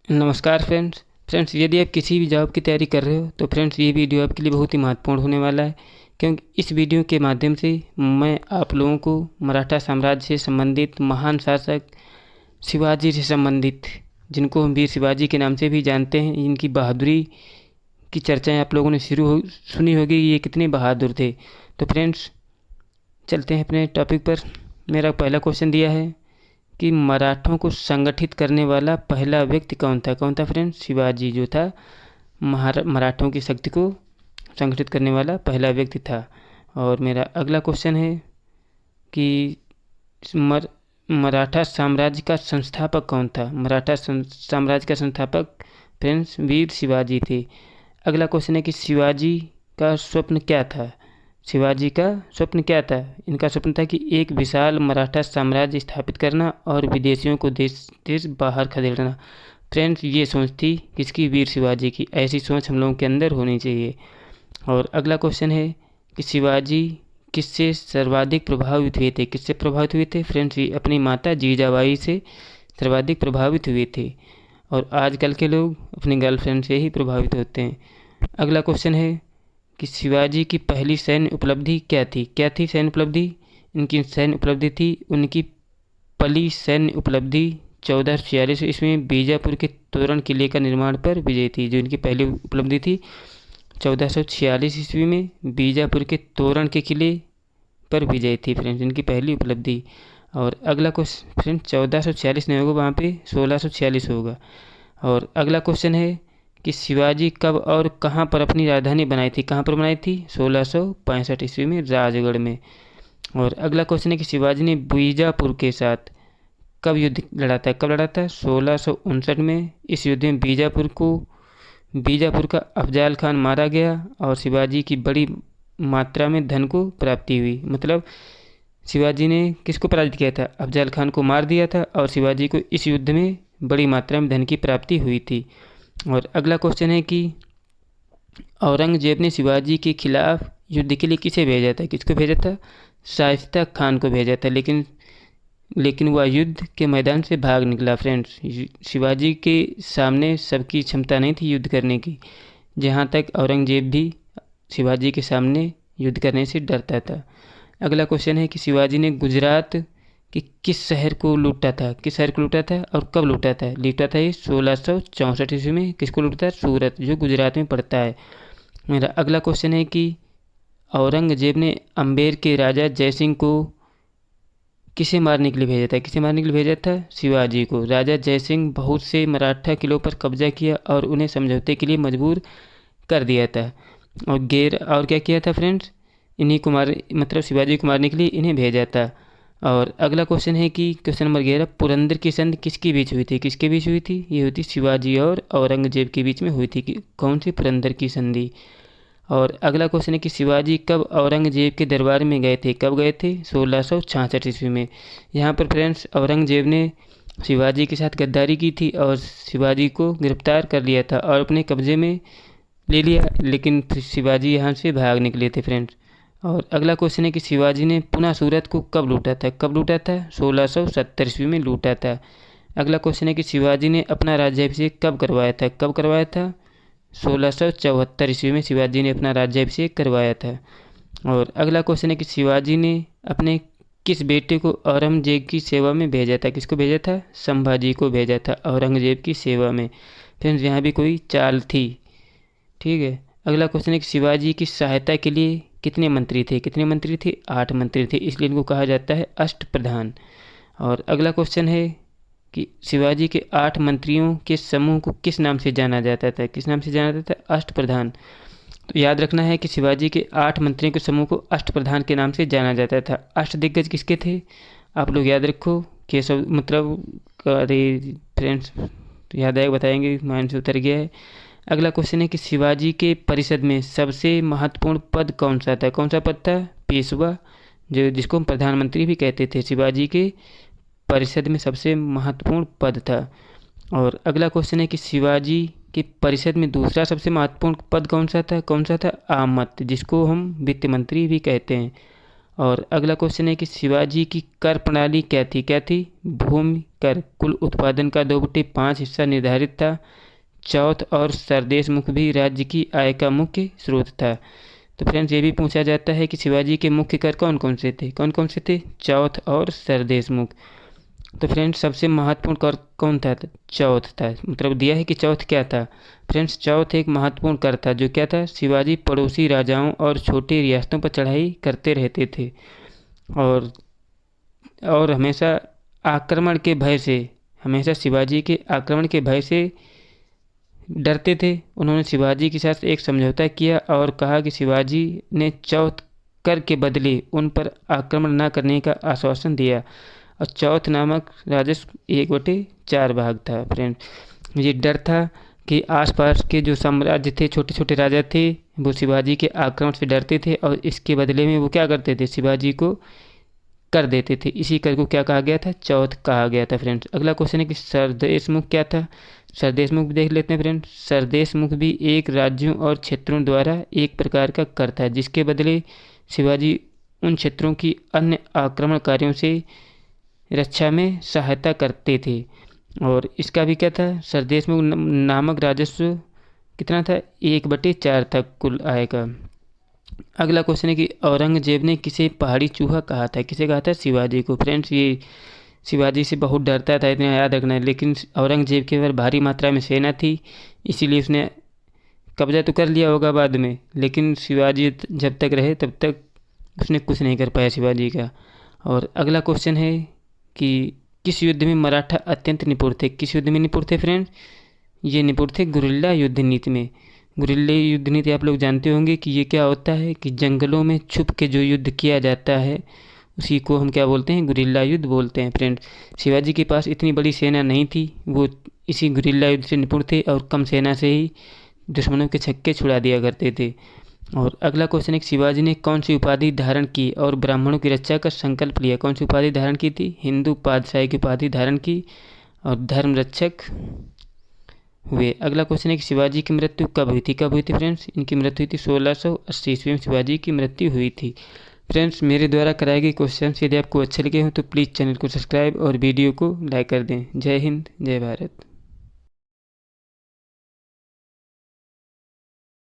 नमस्कार फ्रेंड्स, यदि आप किसी भी जॉब की तैयारी कर रहे हो तो फ्रेंड्स ये वीडियो आपके लिए बहुत ही महत्वपूर्ण होने वाला है। क्योंकि इस वीडियो के माध्यम से मैं आप लोगों को मराठा साम्राज्य से संबंधित महान शासक शिवाजी से संबंधित, जिनको हम वीर शिवाजी के नाम से भी जानते हैं, इनकी बहादुरी की चर्चाएं आप लोगों ने सुनी होगी, ये कितने बहादुर थे। तो फ्रेंड्स चलते हैं अपने टॉपिक पर। मेरा पहला क्वेश्चन दिया है कि मराठों को संगठित करने वाला पहला व्यक्ति कौन था फ्रेंड्स? शिवाजी जो था मराठों की शक्ति को संगठित करने वाला पहला व्यक्ति था। और मेरा अगला क्वेश्चन है कि मराठा साम्राज्य का संस्थापक कौन था? मराठा साम्राज्य का संस्थापक फ्रेंड्स वीर शिवाजी थे। अगला क्वेश्चन है कि शिवाजी का स्वप्न क्या था? शिवाजी का स्वप्न क्या था? इनका स्वप्न था कि एक विशाल मराठा साम्राज्य स्थापित करना और विदेशियों को देश बाहर खदेड़ना। फ्रेंड्स ये सोच थी किसकी? वीर शिवाजी की। ऐसी सोच हम लोगों के अंदर होनी चाहिए। और अगला क्वेश्चन है कि शिवाजी किससे सर्वाधिक प्रभावित हुए थे? किससे प्रभावित हुए थे फ्रेंड्स? ये अपनी माता जीजाबाई से सर्वाधिक प्रभावित हुए थे। और आजकल के लोग अपनी गर्लफ्रेंड से ही प्रभावित होते हैं। अगला क्वेश्चन है कि शिवाजी की पहली सैन्य उपलब्धि क्या थी? क्या थी सैन्य उपलब्धि? इनकी सैन्य उपलब्धि थी उनकी पहली सैन्य उपलब्धि 1446 ईस्वी में बीजापुर के तोरण किले का निर्माण पर विजय थी। जो इनकी पहली उपलब्धि थी 1446 ईस्वी में बीजापुर के तोरण के किले पर विजय थी फ्रेंड्स, इनकी पहली उपलब्धि। और अगला क्वेश्चन फ्रेंड्स 1446 नहीं होगा, वहाँ पे 1646 होगा। और अगला क्वेश्चन है कि शिवाजी कब और कहाँ पर अपनी राजधानी बनाई थी? कहाँ पर बनाई थी? 1665 ईस्वी में राजगढ़ में। और अगला क्वेश्चन है कि शिवाजी ने बीजापुर के साथ कब युद्ध लड़ा था? कब लड़ा था? 1659 में। इस युद्ध में बीजापुर का अफजाल खान मारा गया और शिवाजी की बड़ी मात्रा में धन को प्राप्ति हुई। मतलब शिवाजी ने किसको पराजित किया था? अफजाल खान को मार दिया था और शिवाजी को इस युद्ध में बड़ी मात्रा में धन की प्राप्ति हुई थी। और अगला क्वेश्चन है कि औरंगजेब ने शिवाजी के खिलाफ युद्ध के लिए किसे भेजा था? किसको भेजा था? शाइस्ता खान को भेजा था। लेकिन वह युद्ध के मैदान से भाग निकला फ्रेंड्स। शिवाजी के सामने सबकी क्षमता नहीं थी युद्ध करने की। जहाँ तक औरंगजेब भी शिवाजी के सामने युद्ध करने से डरता था। अगला क्वेश्चन है कि शिवाजी ने गुजरात कि किस शहर को लूटा था? किस शहर को लूटा था और कब लूटा था? लूटा था ये 1664 ईस्वी में। किसको लूटा था? सूरत, जो गुजरात में पड़ता है। मेरा अगला क्वेश्चन है कि औरंगजेब ने अम्बेर के राजा जयसिंह को किसे मारने के लिए भेजा था? किसे मारने के लिए भेजा था? शिवाजी को। राजा जयसिंह बहुत से मराठा किलों पर कब्जा किया और उन्हें समझौते के लिए मजबूर कर दिया था। और क्या किया था फ्रेंड्स? इन्हीं को मतलब शिवाजी को मारने के लिए इन्हें भेजा था। और अगला क्वेश्चन है कि क्वेश्चन नंबर 11, पुरंदर की संधि किसके बीच हुई थी? किसके बीच हुई थी? ये हुई थी शिवाजी और औरंगजेब के बीच में हुई थी। कौन सी? पुरंदर की संधि। और अगला क्वेश्चन है कि शिवाजी कब औरंगजेब के दरबार में गए थे? कब गए थे? 1666 ईस्वी में। यहाँ पर फ्रेंड्स औरंगजेब ने शिवाजी के साथ गद्दारी की थी और शिवाजी को गिरफ्तार कर लिया था और अपने कब्जे में ले लिया, लेकिन शिवाजी यहाँ से भाग निकले थे फ्रेंड्स। और अगला क्वेश्चन है कि शिवाजी ने पुनः सूरत को कब लूटा था? कब लूटा था? 1670 ईस्वी में लूटा था। अगला क्वेश्चन है कि शिवाजी ने अपना राज्याभिषेक कब करवाया था? कब करवाया था? 1674 ईस्वी में शिवाजी ने अपना राज्याभिषेक करवाया था। और अगला क्वेश्चन है कि शिवाजी ने अपने किस बेटे को औरंगजेब की सेवा में भेजा था? किसको भेजा था? संभाजी को भेजा था औरंगजेब की सेवा में। फ्रेंड्स यहाँ भी कोई चाल थी, ठीक है। अगला क्वेश्चन है कि शिवाजी की सहायता के लिए कितने मंत्री थे? कितने मंत्री थे? 8 मंत्री थे, इसलिए इनको कहा जाता है अष्टप्रधान। और अगला क्वेश्चन है कि शिवाजी के 8 मंत्रियों के समूह को किस नाम से जाना जाता था? किस नाम से जाना जाता था? अष्टप्रधान। तो याद रखना है कि शिवाजी के 8 मंत्रियों के समूह को अष्टप्रधान के नाम से जाना जाता था। अष्टदिग्गज किसके थे? आप लोग याद रखो। केशव मतलब अरे फ्रेंड्स याद आएगा बताएंगे, माइंड से उतर गया है। अगला क्वेश्चन है कि शिवाजी के परिषद में सबसे महत्वपूर्ण पद कौन सा था? कौन सा पद था? पेशवा, जो जिसको हम प्रधानमंत्री भी कहते थे। शिवाजी के परिषद में सबसे महत्वपूर्ण पद था। और अगला क्वेश्चन है कि शिवाजी के परिषद में दूसरा सबसे महत्वपूर्ण पद कौन सा था? कौन सा था? आमत, जिसको हम वित्त मंत्री भी कहते हैं। और अगला क्वेश्चन है कि शिवाजी की कर प्रणाली क्या थी? क्या थी? भूमि कर कुल उत्पादन का 2/5 हिस्सा निर्धारित था। चौथ और सरदेश मुख भी राज्य की आय का मुख्य स्रोत था। तो फ्रेंड्स ये भी पूछा जाता है कि शिवाजी के मुख्य कर कौन कौन से थे? कौन कौन से थे? चौथ और सरदेश मुख। तो फ्रेंड्स सबसे महत्वपूर्ण कर कौन था? चौथ था। मतलब दिया है कि चौथ क्या था? फ्रेंड्स चौथ एक महत्वपूर्ण कर था। जो क्या था? शिवाजी पड़ोसी राजाओं और छोटी रियासतों पर चढ़ाई करते रहते थे और हमेशा आक्रमण के भय से, हमेशा शिवाजी के आक्रमण के भय से डरते थे। उन्होंने शिवाजी के साथ एक समझौता किया और कहा कि शिवाजी ने चौथ कर के बदले उन पर आक्रमण न करने का आश्वासन दिया और चौथ नामक राजस्व 1/4 भाग था। फ्रेंड ये डर था कि आसपास के जो साम्राज्य थे, छोटे छोटे राजा थे, वो शिवाजी के आक्रमण से डरते थे और इसके बदले में वो क्या करते थे? शिवाजी को कर देते थे। इसी कर को क्या कहा गया था? चौथ कहा गया था। फ्रेंड्स अगला क्वेश्चन है कि सरदेश मुख क्या था? सरदेश मुख देख लेते हैं फ्रेंड्स। सरदेश मुख भी एक राज्यों और क्षेत्रों द्वारा एक प्रकार का कर था जिसके बदले शिवाजी उन क्षेत्रों की अन्य आक्रमणकारियों से रक्षा में सहायता करते थे। और इसका भी क्या था? सरदेश मुख नामक राजस्व कितना था? 1/4 था कुल आय का। अगला क्वेश्चन है कि औरंगजेब ने किसे पहाड़ी चूहा कहा था? किसे कहा था? शिवाजी को। फ्रेंड्स ये शिवाजी से बहुत डरता था, इतना याद रखना है। लेकिन औरंगजेब के पास भारी मात्रा में सेना थी, इसीलिए उसने कब्जा तो कर लिया होगा बाद में, लेकिन शिवाजी जब तक रहे तब तक उसने कुछ नहीं कर पाया शिवाजी का। और अगला क्वेश्चन है कि किस युद्ध में मराठा अत्यंत निपुण थे? किस युद्ध में निपुण थे फ्रेंड्स? ये निपुण थे गुरिल्ला युद्ध नीति में। गुरिल्ला युद्ध नीति आप लोग जानते होंगे कि ये क्या होता है कि जंगलों में छुप के जो युद्ध किया जाता है उसी को हम क्या बोलते हैं? गुरिल्ला युद्ध बोलते हैं। फ्रेंड्स शिवाजी के पास इतनी बड़ी सेना नहीं थी, वो इसी गुरिल्ला युद्ध से निपुण थे और कम सेना से ही दुश्मनों के छक्के छुड़ा दिया करते थे। और अगला क्वेश्चन है कि शिवाजी ने कौन सी उपाधि धारण की और ब्राह्मणों की रक्षा का संकल्प लिया? कौन सी उपाधि धारण की थी? हिंदू पातशाही की उपाधि धारण की और धर्म रक्षक हुए। अगला क्वेश्चन है कि शिवाजी की मृत्यु कब हुई थी? कब हुई थी फ्रेंड्स? इनकी मृत्यु हुई थी 1680 ईस्वी में शिवाजी की मृत्यु हुई थी। फ्रेंड्स मेरे द्वारा कराए गए क्वेश्चन यदि आपको अच्छे लगे हों तो प्लीज़ चैनल को सब्सक्राइब और वीडियो को लाइक कर दें। जय हिंद, जय भारत।